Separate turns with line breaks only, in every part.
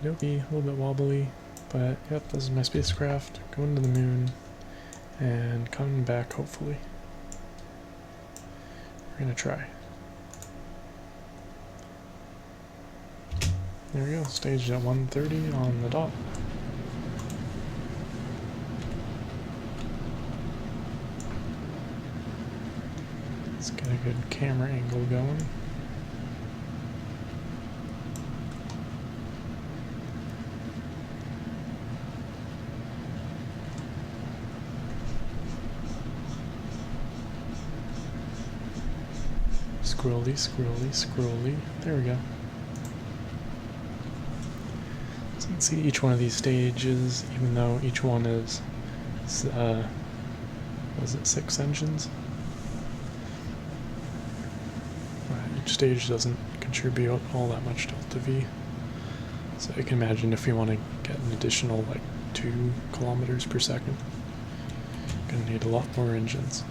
Okey-dokey, a little bit wobbly, but yep, this is my spacecraft going to the moon and coming back, hopefully. We're gonna try. There we go, staged at 1:30 on the dot. Let's get a good camera angle going. Scrolly, scrolly, scrolly. There we go. So you can see each one of these stages, even though each one is, was it 6 engines? Each stage doesn't contribute all that much delta V. So you can imagine if you want to get an additional like 2 kilometers per second, you're going to need a lot more engines.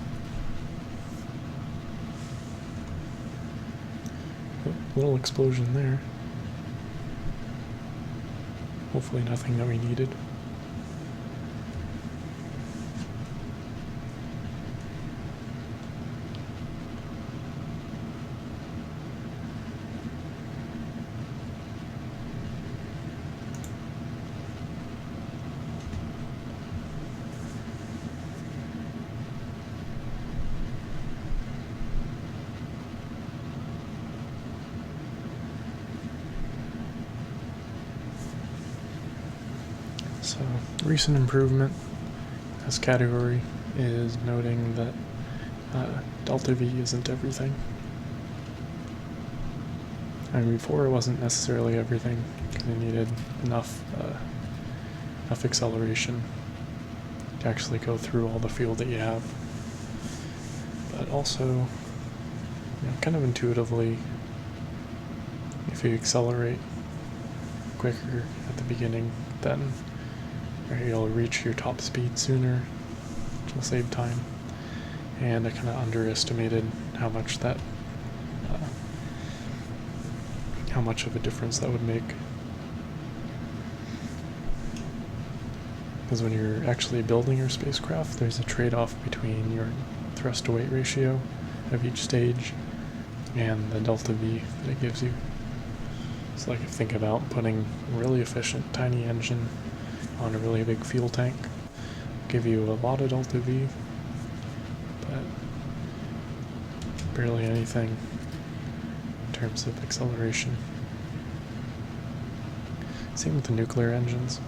Little explosion there. Hopefully nothing that we needed. So, recent improvement, this category is noting that delta V isn't everything. And before it wasn't necessarily everything, because it needed enough acceleration to actually go through all the field that you have. But also, kind of intuitively, if you accelerate quicker at the beginning, then you'll reach your top speed sooner, which will save time. And I kind of underestimated how much that, how much of a difference that would make. Because when you're actually building your spacecraft, there's a trade-off between your thrust-to-weight ratio of each stage and the delta V that it gives you. So like, think about putting a really efficient tiny engine on a really big fuel tank, give you a lot of delta V, but barely anything in terms of acceleration. Same with the nuclear engines.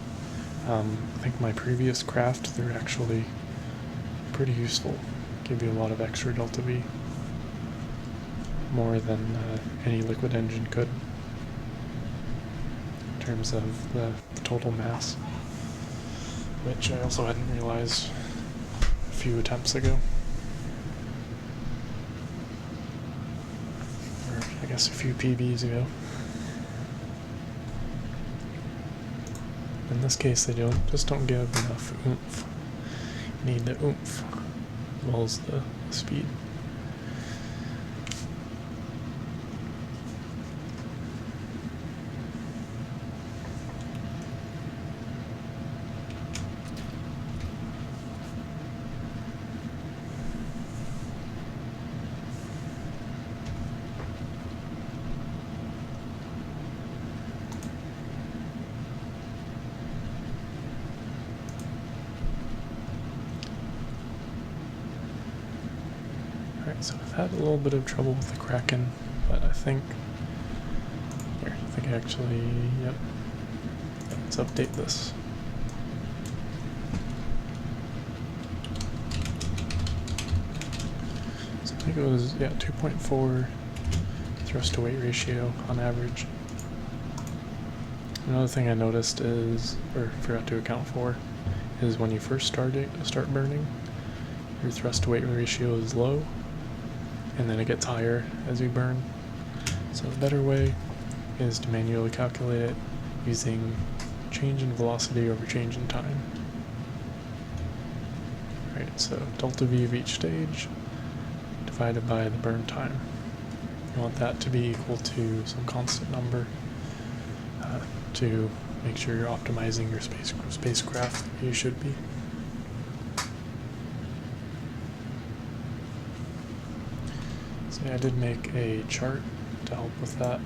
I think my previous craft, they're actually pretty useful, give you a lot of extra delta V, more than any liquid engine could in terms of the total mass, which I also hadn't realized a few attempts ago. Or I guess a few PBs ago. In this case, they just don't give enough oomph. You need the oomph as well as the speed. Alright, so I've had a little bit of trouble with the Kraken, but I think actually, yep. Let's update this. So I think it was, 2.4 thrust to weight ratio on average. Another thing I noticed is, or forgot to account for, is when you first start burning, your thrust to weight ratio is low, and then it gets higher as you burn. So the better way is to manually calculate it using change in velocity over change in time. Right, so delta V of each stage divided by the burn time. You want that to be equal to some constant number to make sure you're optimizing your spacecraft like you should be. So yeah, I did make a chart to help with that,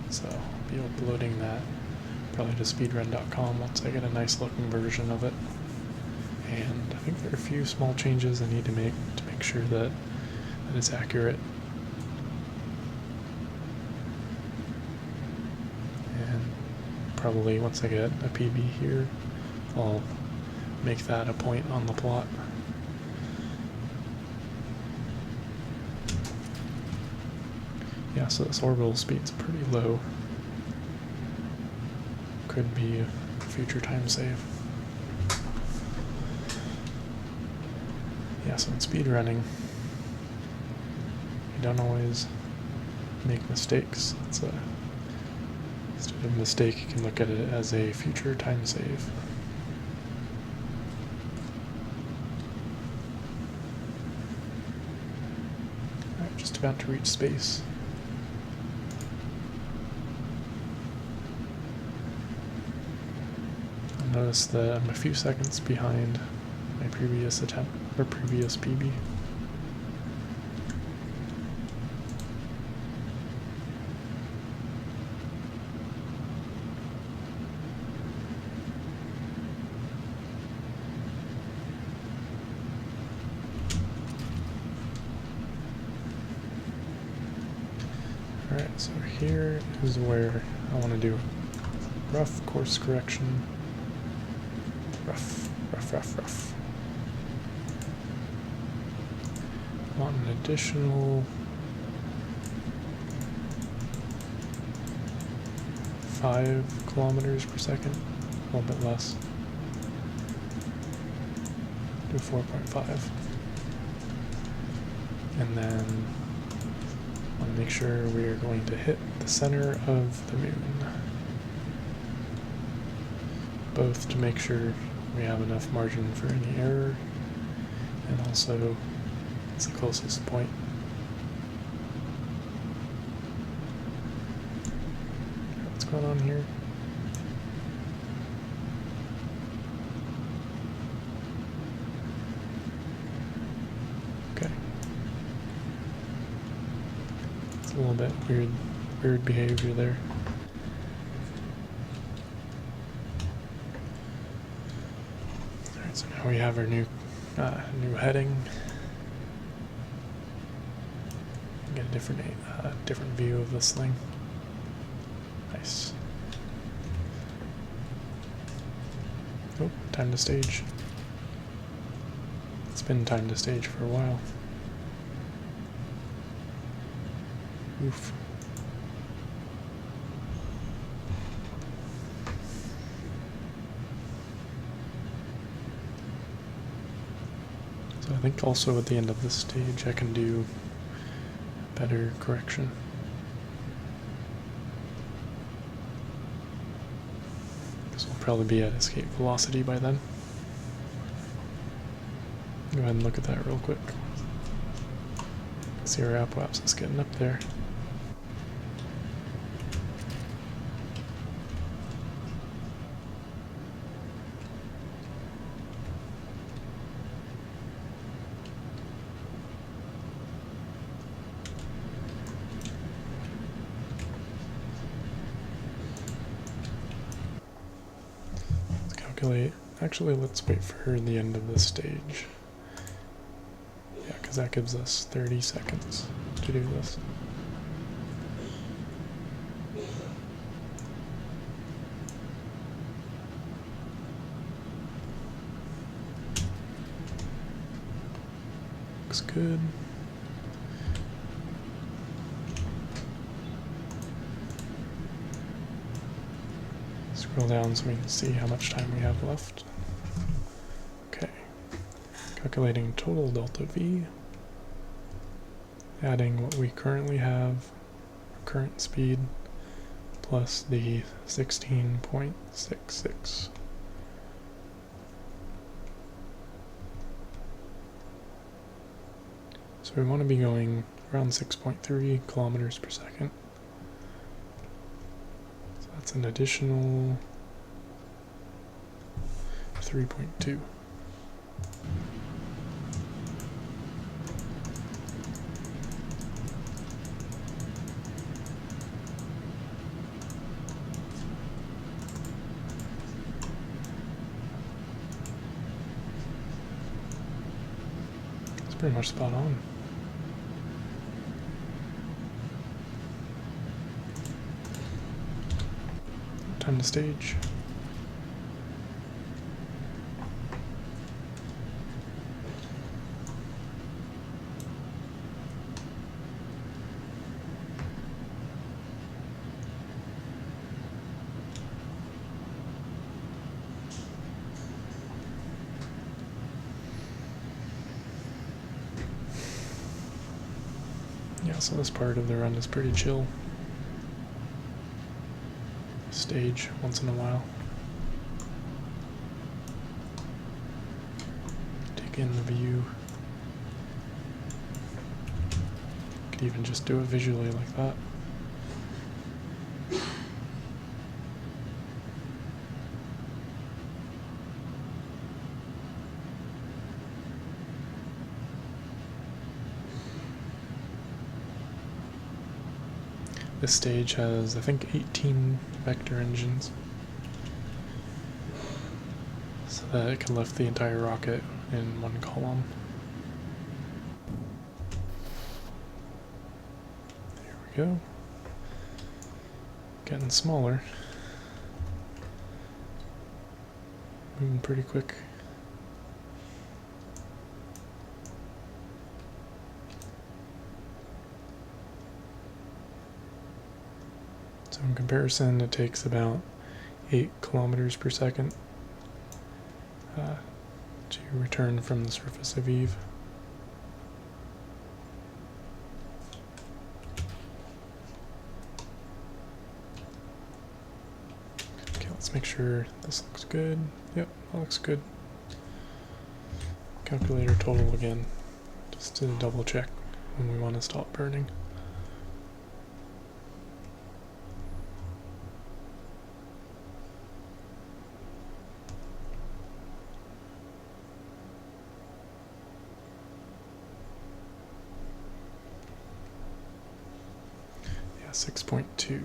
so I'll be uploading that probably to speedrun.com once I get a nice looking version of it. And I think there are a few small changes I need to make sure that it's accurate. And probably once I get a PB here, I'll make that a point on the plot. Yeah, so this orbital speed's pretty low. Could be a future time save. Yeah, so in speedrunning, you don't always make mistakes. Instead of a mistake, you can look at it as a future time save. Alright, just about to reach space. I'll notice that I'm a few seconds behind my previous attempt, or previous PB. Alright, so here is where I want to do rough course correction. Rough. I want an additional 5 kilometers per second, a little bit less. Do 4.5. And then I want to make sure we are going to hit the center of the moon. Both to make sure we have enough margin for any error, and also it's the closest point. What's going on here? Okay. It's a little bit weird behavior there. Alright, so now we have our new heading. Get a different view of this thing. Nice. Oh, time to stage. It's been time to stage for a while. Oof. So I think also at the end of this stage I can do better correction. This will probably be at escape velocity by then. Go ahead and look at that real quick. See our apoapsis is getting up there. Actually, let's wait for the end of this stage. Yeah, because that gives us 30 seconds to do this. Looks good. Scroll down so we can see how much time we have left. Okay. Calculating total delta V. Adding what we currently have, current speed, plus the 16.66. So we want to be going around 6.3 kilometers per second. So that's an additional 3.2. It's pretty much spot on. Time to stage. Yeah, so this part of the run is pretty chill. Stage once in a while. Take in the view. Could even just do it visually like that. This stage has, I think, 18 vector engines, so that it can lift the entire rocket in one column. There we go. Getting smaller. Moving pretty quick. So in comparison, it takes about 8 kilometers per second to return from the surface of Eve. Okay, let's make sure this looks good. Yep, that looks good. Calculator total again, just to double check when we want to stop burning. Yeah, 6.2.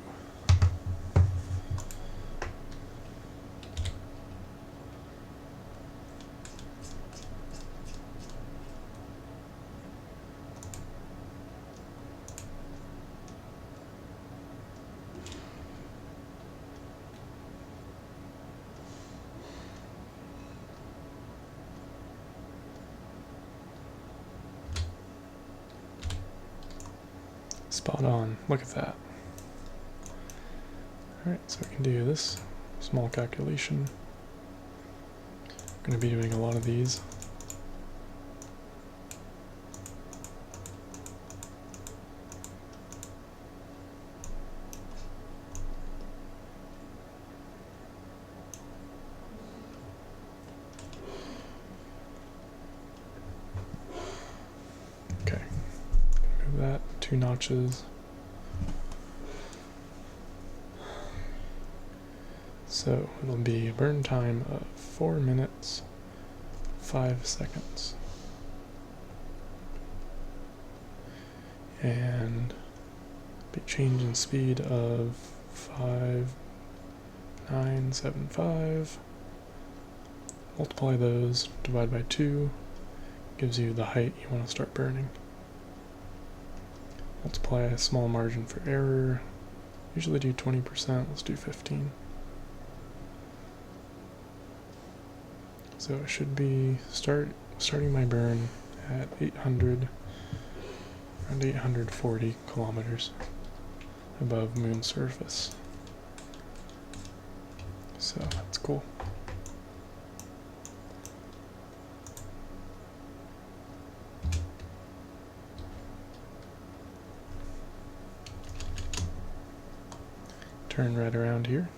Spot on. Look at that. Alright, so we can do this small calculation. I'm going to be doing a lot of these. Okay, move that 2 notches. So it'll be a burn time of 4 minutes, 5 seconds. And be change in speed of 5,975. Multiply those, divide by 2, gives you the height you want to start burning. Multiply a small margin for error. Usually do 20%, let's do 15. So it should be starting my burn at 800, around 840 kilometers above moon surface. So that's cool. Turn right around here.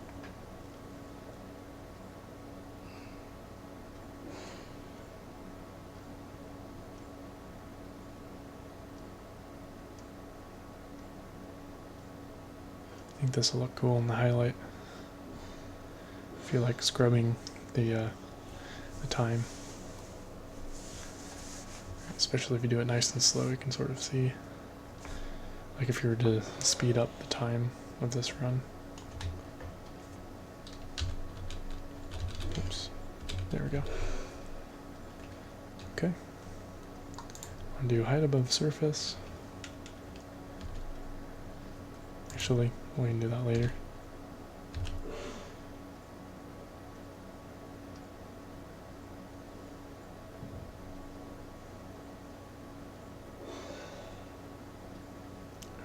I think this will look cool in the highlight. I feel like scrubbing the the time. Especially if you do it nice and slow, you can sort of see, like if you were to speed up the time of this run. Oops, there we go. Okay, I'll do height above surface. Actually, we can do that later.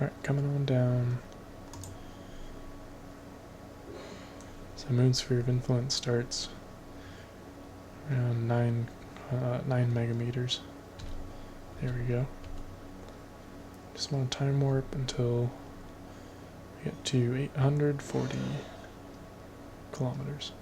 Alright, coming on down. So moon sphere of influence starts around 9 megameters. There we go. Just want to time warp until we get to 840 kilometers.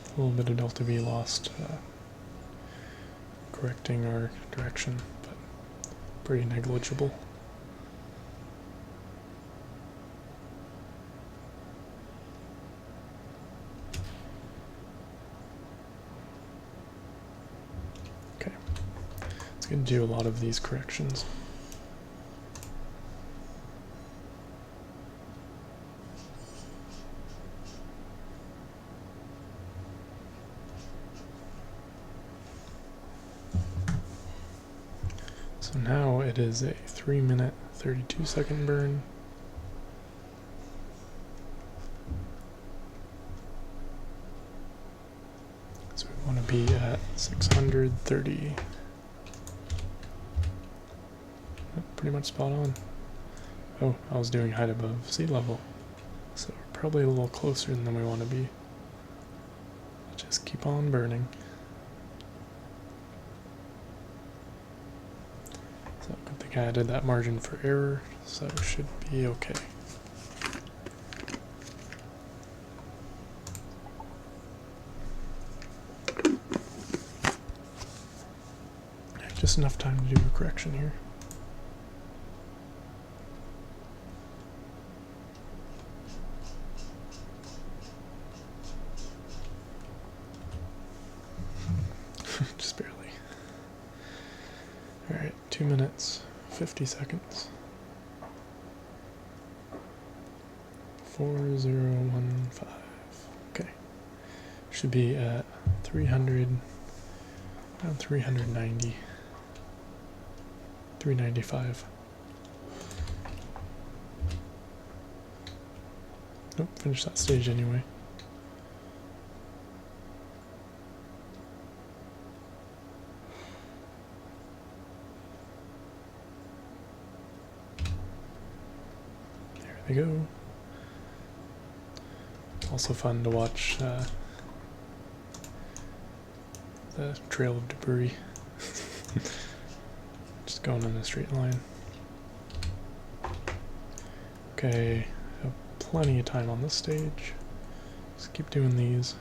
A little bit of delta V lost, correcting our direction, but pretty negligible. Okay, it's going to do a lot of these corrections. So now it is a 3-minute 32-second burn. So we want to be at 630. Pretty much spot on. Oh, I was doing height above sea level, so we're probably a little closer than we want to be. Just keep on burning. So good thing I added that margin for error, so it should be okay. Just enough time to do a correction here. Just barely. Alright, 2 minutes, 50 seconds. 4015. Okay. Should be at 300, around 390. 395. Nope, finish that stage anyway. There they go. Also fun to watch the trail of debris. Just going in a straight line. Okay, have plenty of time on this stage. Just keep doing these.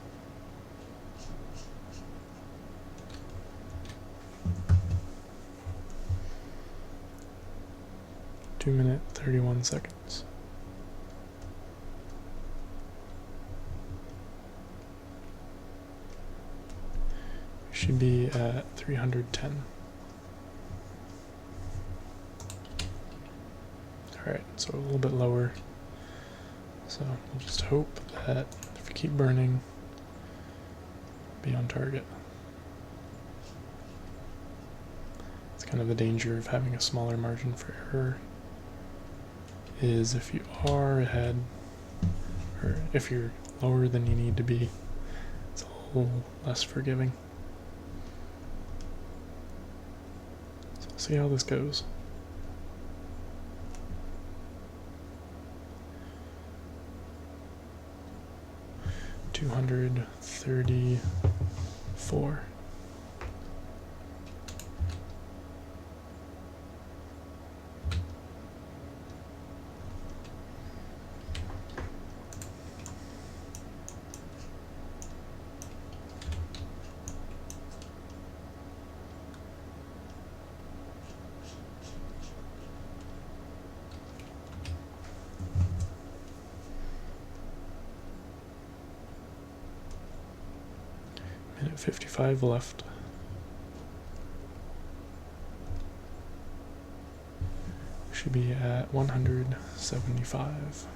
Two minute, 31 seconds. We should be at 310. Alright, so a little bit lower. So we'll just hope that if we keep burning, be on target. It's kind of the danger of having a smaller margin for error, is if you are ahead, or if you're lower than you need to be, it's a little less forgiving. So we'll see how this goes. $234. minute 55 left. Should be at 175.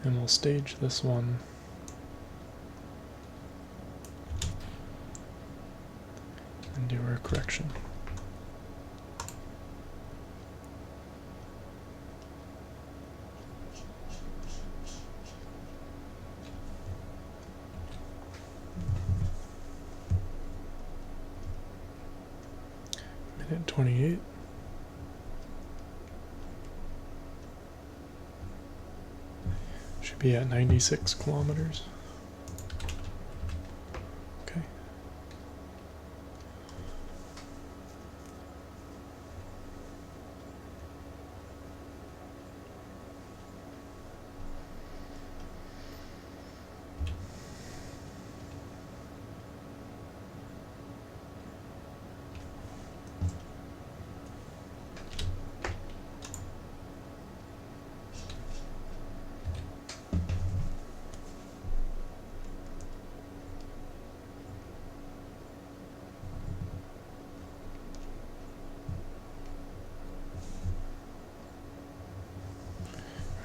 And we'll stage this one and do our correction. Minute 28. Should be at 96 kilometers. Okay.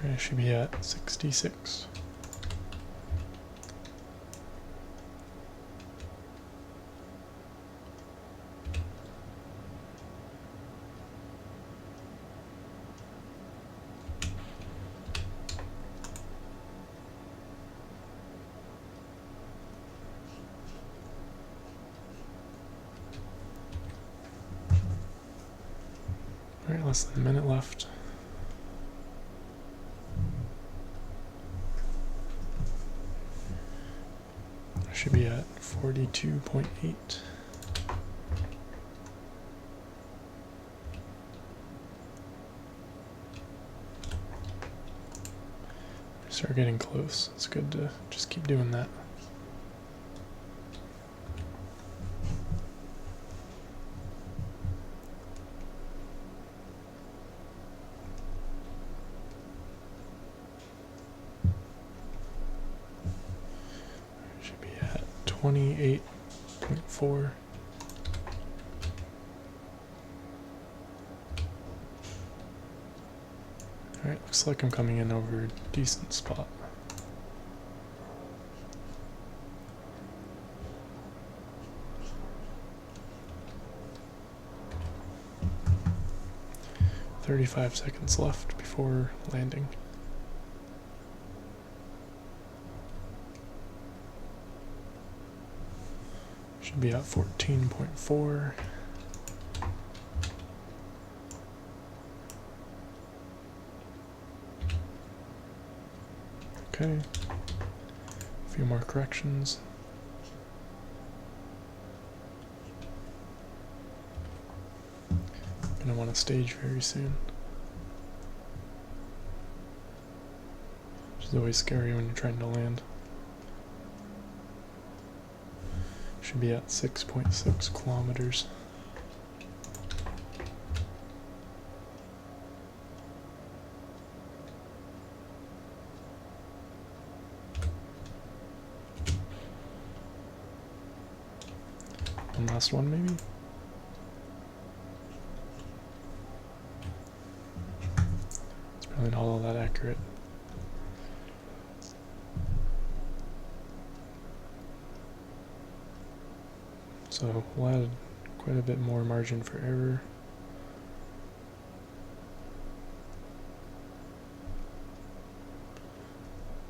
I should be at 66. All right, less than a minute left. Should be at 42.8. Start getting close. It's good to just keep doing that. Should be at 28.4. Alright, looks like I'm coming in over a decent spot. "35 seconds left before landing." Should be at 14.4. Okay, a few more corrections. Gonna want to stage very soon, which is always scary when you're trying to land. Should be at 6.6 kilometers. One last one, maybe? It's probably not all that accurate. So we'll add quite a bit more margin for error.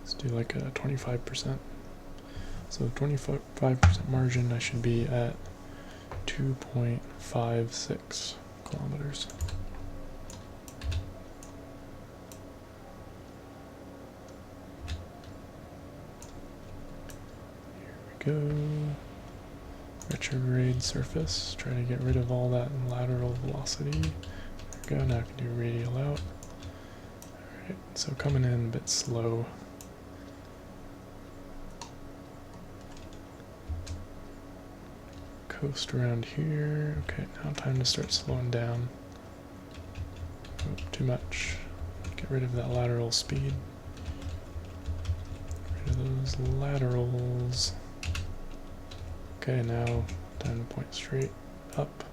Let's do like a 25%. So 25% margin, I should be at 2.56 kilometers. Here we go. Retrograde surface. Try to get rid of all that lateral velocity. There we go. Now I can do radial out. Alright, so coming in a bit slow. coast around here. Okay, now time to start slowing down. Oh, too much. Get rid of that lateral speed. Get rid of those laterals. Okay, now time to point straight up.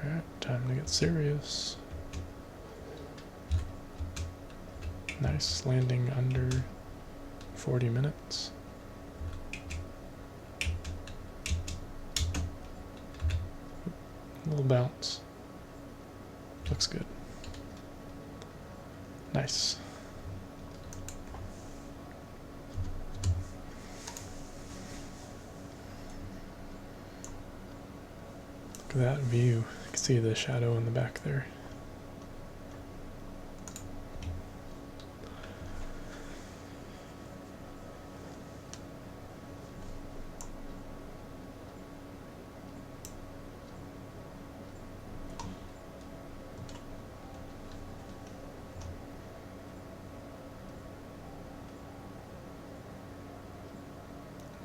Alright, time to get serious. Nice, landing under 40 minutes. A little bounce. Looks good. Nice. Look at that view. You can see the shadow in the back there.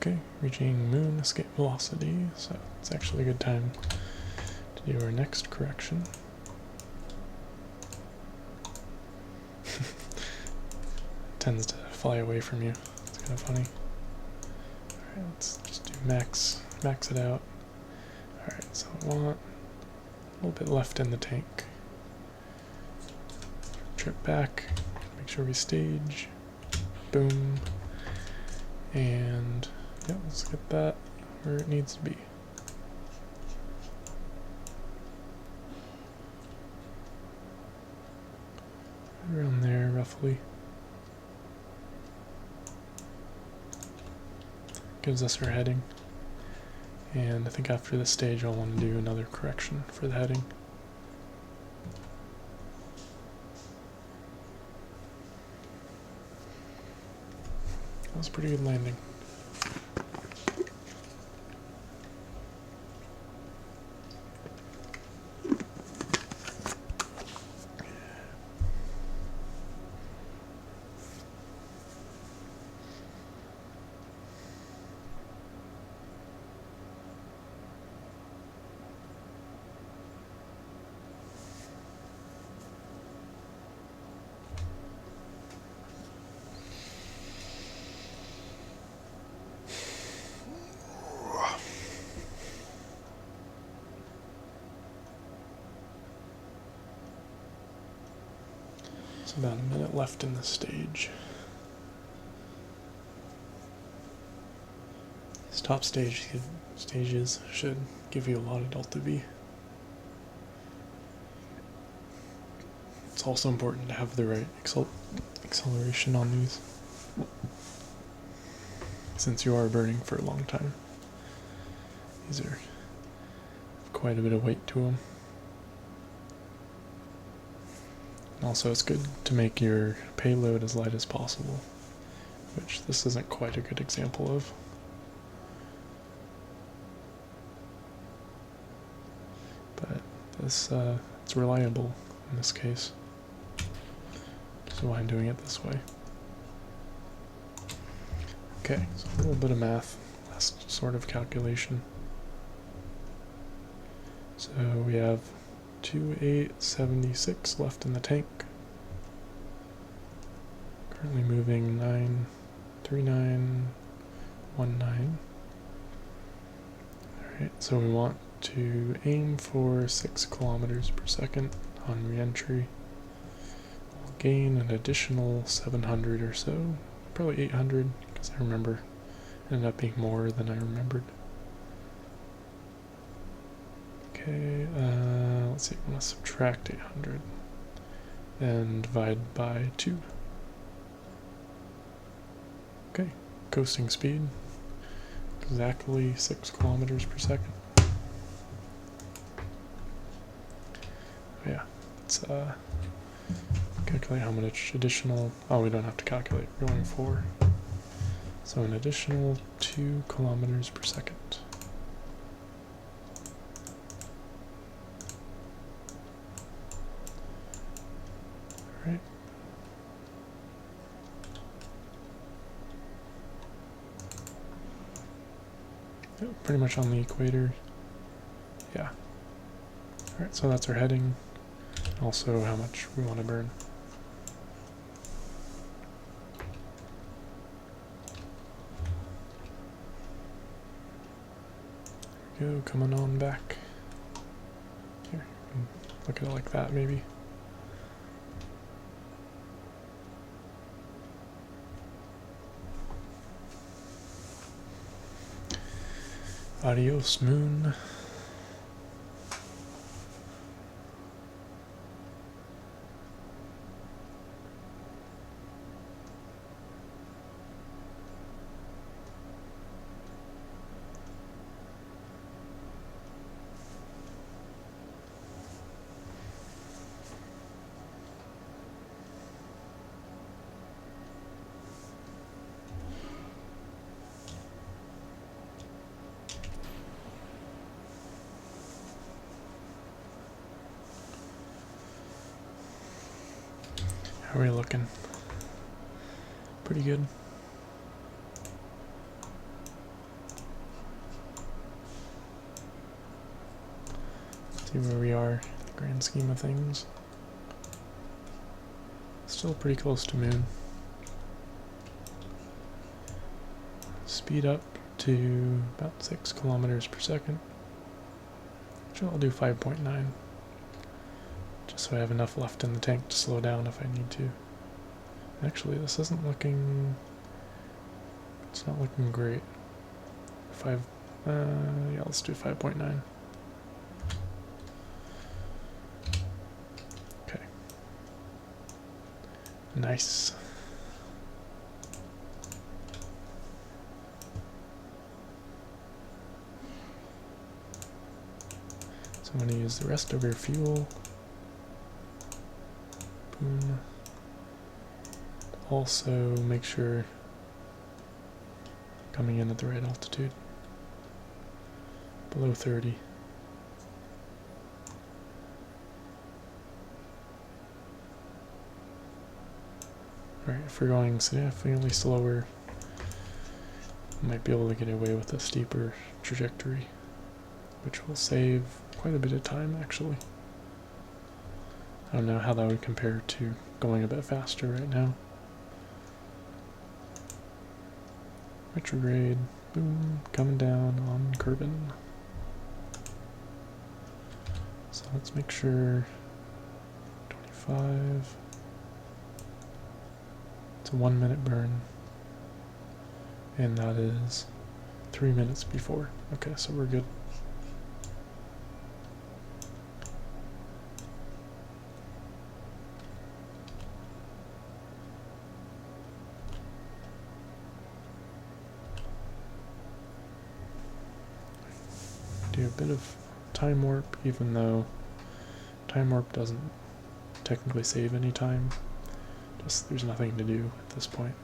Okay, reaching moon escape velocity, so it's actually a good time to do our next correction. Tends to fly away from you. It's kind of funny. Alright, let's just do max it out. Alright, so I want a little bit left in the tank. Trip back, make sure we stage. Boom. And yeah, let's get that where it needs to be. Around there, roughly. Gives us our heading. And I think after this stage I'll want to do another correction for the heading. That was a pretty good landing. It's about a minute left in the stage. These top stages should give you a lot of delta V. It's also important to have the right acceleration on these, since you are burning for a long time. These are quite a bit of weight to them. Also, it's good to make your payload as light as possible, which this isn't quite a good example of. But this it's reliable in this case, so why I'm doing it this way. Okay, so a little bit of math, last sort of calculation. So we have 2876 left in the tank. Currently moving 93919. Alright, so we want to aim for 6 kilometers per second on reentry. We'll gain an additional 700 or so, probably 800, because I remember it ended up being more than I remembered. Okay, let's see, I'm going to subtract 800 and divide by 2. Okay, coasting speed, exactly 6 kilometers per second. Yeah, let's calculate how much additional, oh, we don't have to calculate, we're going 4. So an additional 2 kilometers per second. Right. Pretty much on the equator. Yeah. Alright, so that's our heading. Also how much we want to burn. There we go, coming on back. Here, look at it like that maybe. Adios, moon. How are we looking? Pretty good. Let's see where we are in the grand scheme of things. Still pretty close to moon. Speed up to about 6 kilometers per second. Actually, I'll do 5.9. So I have enough left in the tank to slow down if I need to. Actually, this isn't looking... It's not looking great. Yeah, let's do 5.9. Okay. Nice. So I'm going to use the rest of your fuel. Boom. Also make sure coming in at the right altitude. Below 30. Alright, if we're going significantly slower, we might be able to get away with a steeper trajectory, which will save quite a bit of time actually. I don't know how that would compare to going a bit faster right now. Retrograde, boom, coming down on Kerbin. So let's make sure 25. It's a 1 minute burn. And that is 3 minutes before. Okay, so we're good. Do a bit of time warp, even though time warp doesn't technically save any time. Just there's nothing to do at this point.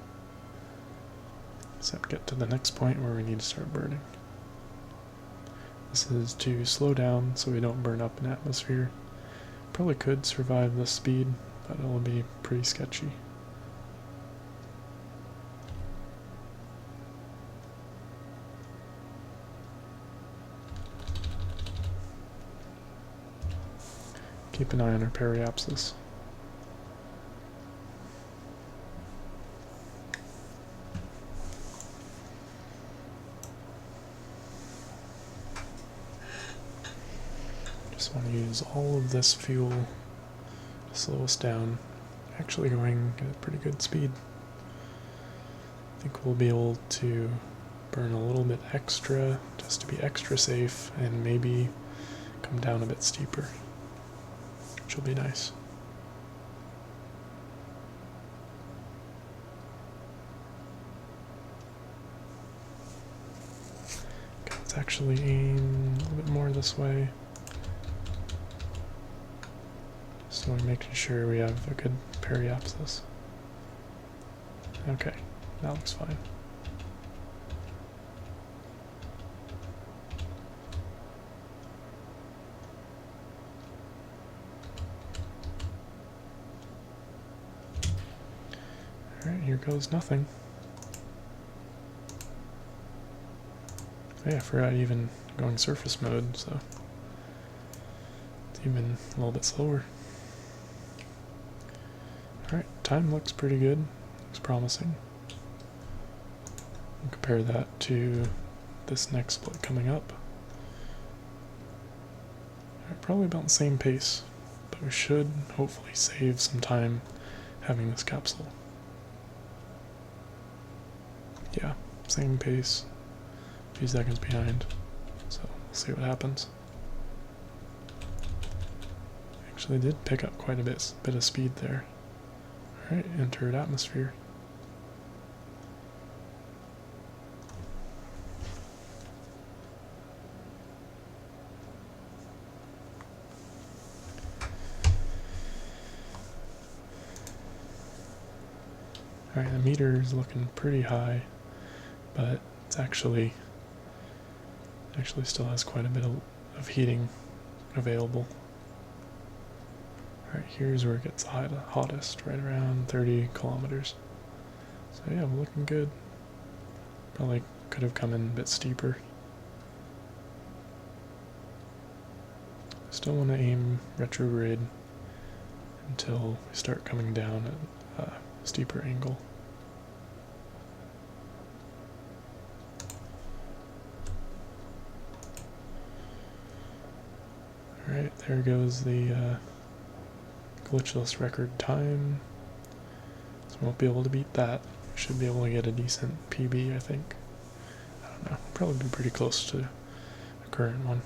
Except get to the next point where we need to start burning. This is to slow down so we don't burn up an atmosphere. Probably could survive this speed, but it'll be pretty sketchy. Keep an eye on our periapsis. Just want to use all of this fuel to slow us down. Actually going at a pretty good speed. I think we'll be able to burn a little bit extra just to be extra safe and maybe come down a bit steeper, which will be nice. Okay, let's actually aim a little bit more this way. So we're making sure we have a good periapsis. Okay, that looks fine. Alright, here goes nothing. Yeah, I forgot even going surface mode, so it's even a little bit slower. Alright, time looks pretty good. Looks promising. And compare that to this next split coming up. Alright, probably about the same pace, but we should hopefully save some time having this capsule. Yeah, same pace, a few seconds behind, so we'll see what happens. Actually did pick up quite a bit of speed there. Alright, entered atmosphere. Alright, the meter is looking pretty high, but it's actually still has quite a bit of heating available. Alright, here's where it gets hottest, right around 30 kilometers. So yeah, we're looking good. Probably could have come in a bit steeper. Still want to aim retrograde until we start coming down at a steeper angle. Alright, there goes the glitchless record time. So we won't be able to beat that. We should be able to get a decent PB, I think. I don't know, probably be pretty close to the current one.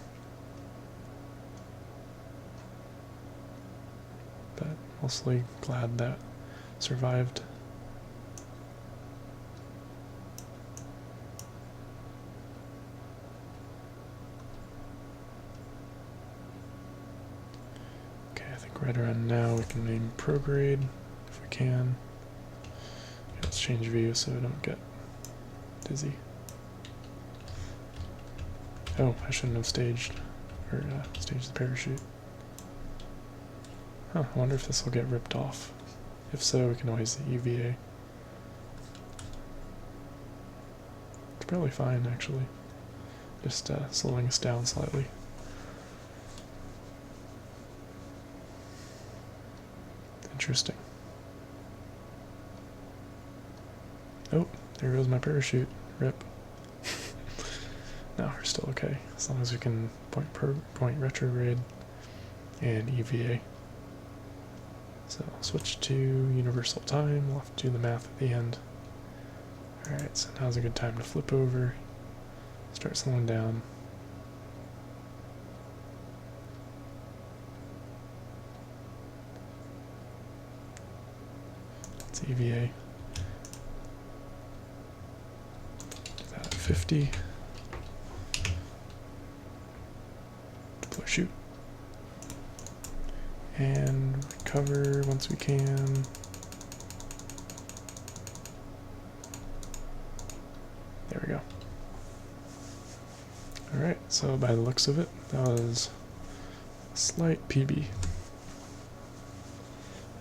But mostly glad that survived. Okay, I think right around now we can aim prograde if we can. Okay, let's change view so we don't get dizzy. Oh, I shouldn't have staged the parachute. Huh, I wonder if this will get ripped off. If so, we can always EVA. It's probably fine, actually. Just slowing us down slightly. Interesting. Oh, there goes my parachute. Rip. No, we're still okay. As long as we can point retrograde and EVA. So I'll switch to universal time. We'll have to do the math at the end. Alright, so now's a good time to flip over, start slowing down. Let's EVA. Do that at 50. Deploy shoot. And recover once we can. There we go. Alright, so by the looks of it, that was a slight PB. I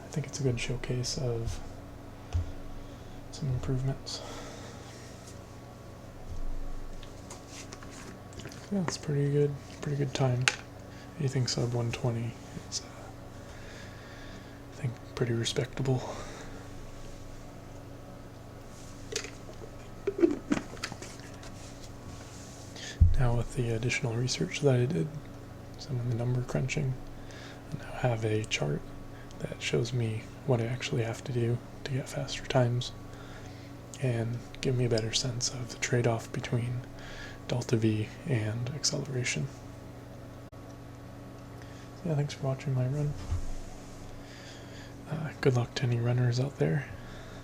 think it's a good showcase of some improvements. Yeah, it's pretty good time. Anything sub 120 is I think pretty respectable. Now with the additional research that I did, some of the number crunching, I now have a chart that shows me what I actually have to do to get faster times and give me a better sense of the trade-off between delta V and acceleration. Yeah, thanks for watching my run. Good luck to any runners out there.